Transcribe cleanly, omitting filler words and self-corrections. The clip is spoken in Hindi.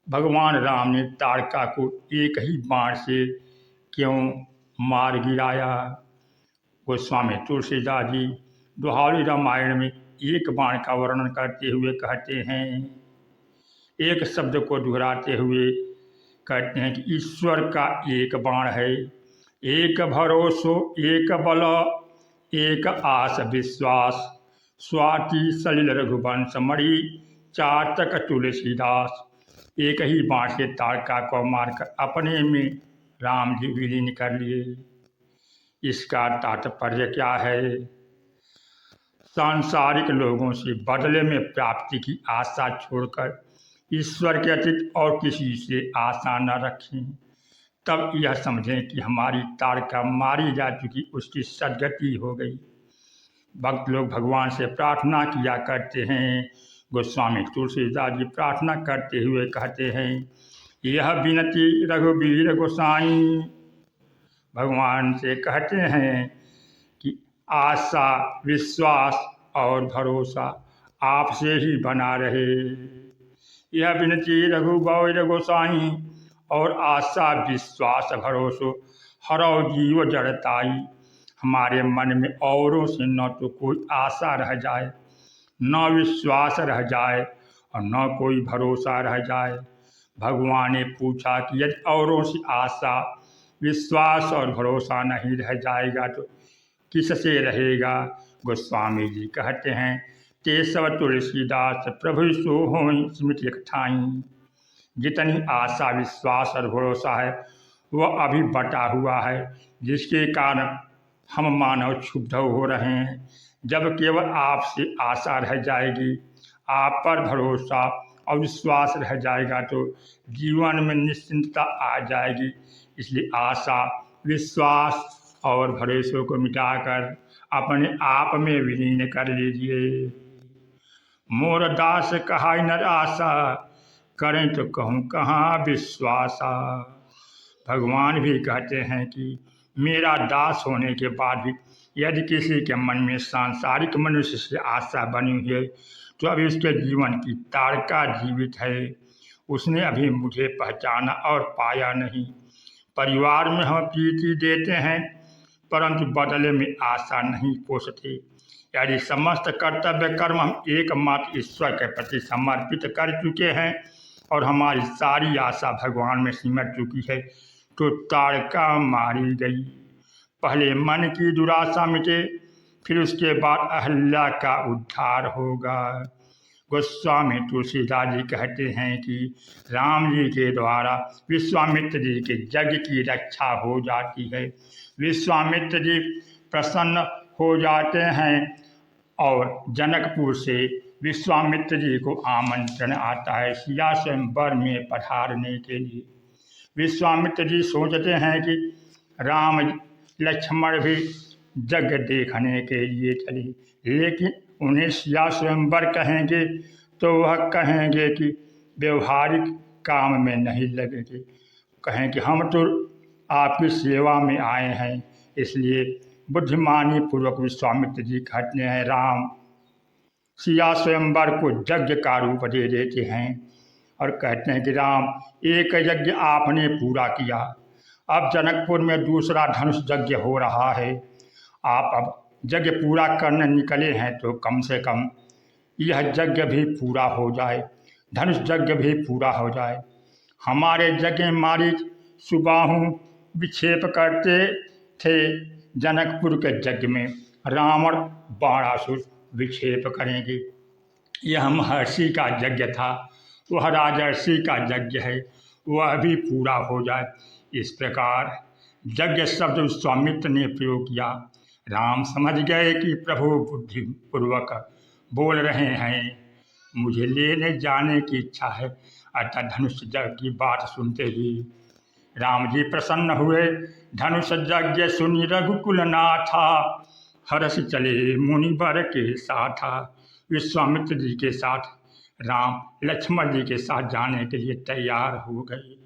भगवान राम ने ताड़का को एक ही बाण से क्यों मार गिराया। गोस्वामी तुलसीदास जी दोहारी रामायण में एक बाण का वर्णन करते हुए कहते हैं, एक शब्द को दोहराते हुए कहते हैं कि ईश्वर का एक बाण है, एक भरोसो एक बल, एक आस विश्वास, स्वाति सलिल रघुवंश मणि, चातक तुलसीदास। एक ही बाण से ताड़का को मारकर अपने में राम जी विलीन कर लिए। इसका तात्पर्य क्या है? सांसारिक लोगों से बदले में प्राप्ति की आशा छोड़कर ईश्वर के अतिरिक्त और किसी से आशा न रखें। तब यह समझें कि हमारी ताड़का मारी जा चुकी, उसकी सदगति हो गई। भक्त लोग भगवान से प्रार्थना किया करते हैं। गोस्वामी तुलसीदास जी प्रार्थना करते हुए कहते हैं, यह विनती रघुवीर गोसाई। भगवान से कहते हैं कि आशा विश्वास और भरोसा आपसे ही बना रहे। यह विनती रघुवीर गोसाई, और आशा विश्वास भरोसो हरौ जीव जड़ताई। हमारे मन में औरों से न तो कोई आशा रह जाए, न विश्वास रह जाए और न कोई भरोसा रह जाए। भगवान ने पूछा कि यदि औरों से आशा विश्वास और भरोसा नहीं रह जाएगा तो किससे रहेगा। गोस्वामी जी कहते हैं, केशव तुलसीदास प्रभु सो होई स्मृति ठाई। जितनी आशा विश्वास और भरोसा है वह अभी बटा हुआ है, जिसके कारण हम मानव क्षुब्ध हो रहे हैं। जब केवल आपसे आशा रह जाएगी, आप पर भरोसा और विश्वास रह जाएगा तो जीवन में निश्चिंतता आ जाएगी। इसलिए आशा विश्वास और भरोसे को मिटाकर अपने आप में विलीन कर लीजिए। मोर दास कहा नर आशा, करें तो कहूँ कहाँ विश्वासा। भगवान भी कहते हैं कि मेरा दास होने के बाद भी यदि किसी के मन में सांसारिक मनुष्य से आशा बनी हुई है तो अभी उसके जीवन की ताड़का जीवित है। उसने अभी मुझे पहचाना और पाया नहीं। परिवार में हम प्रीति देते हैं परंतु बदले में आशा नहीं पोषते। यदि समस्त कर्तव्य कर्म हम एकमात्र ईश्वर के प्रति समर्पित कर चुके हैं और हमारी सारी आशा भगवान में सिमट चुकी है तो ताड़का मारी गई। पहले मन की दुराशा मिटे, फिर उसके बाद अहल्या का उद्धार होगा। गोस्वामी तुलसीदास जी कहते हैं कि राम जी के द्वारा विश्वामित्र जी के यज्ञ की रक्षा हो जाती है। विश्वामित्र जी प्रसन्न हो जाते हैं और जनकपुर से विश्वामित्र जी को आमंत्रण आता है सिया स्वयंवर में पधारने के लिए। विश्वामित्र जी सोचते हैं कि राम लक्ष्मण भी यज्ञ देखने के लिए चले, लेकिन उन्हें सिया स्वयंवर कहेंगे तो वह कहेंगे कि व्यवहारिक काम में नहीं लगेंगे। कहें कि हम तो आपकी सेवा में आए हैं। इसलिए बुद्धिमानी पूर्वक विश्वामित्र जी कहते हैं, राम सिया स्वयंवर को यज्ञ का रूप दे देते हैं और कहते हैं कि राम एक यज्ञ आपने पूरा किया, अब जनकपुर में दूसरा धनुष यज्ञ हो रहा है। आप अब यज्ञ पूरा करने निकले हैं तो कम से कम यह यज्ञ भी पूरा हो जाए, धनुष यज्ञ भी पूरा हो जाए। हमारे यज्ञ मारीच सुबाहु विक्षेप करते थे, जनकपुर के यज्ञ में रावण बाणासुर विक्षेप करेंगे। यह महर्षि का यज्ञ था, वह राजर्षि का यज्ञ है, वह भी पूरा हो जाए। इस प्रकार यज्ञ शब्द विश्वामित्र ने प्रयोग किया। राम समझ गए कि प्रभु बुद्धिपूर्वक बोल रहे हैं, मुझे लेने जाने की इच्छा है। अर्थात धनुष यज्ञ की बात सुनते ही राम जी प्रसन्न हुए। धनुष यज्ञ सुनी रघुकुल नाथा, हर्ष चले मुनिवर के साथा। विश्वामित्र जी के साथ राम लक्ष्मण जी के साथ जाने के लिए तैयार हो गए।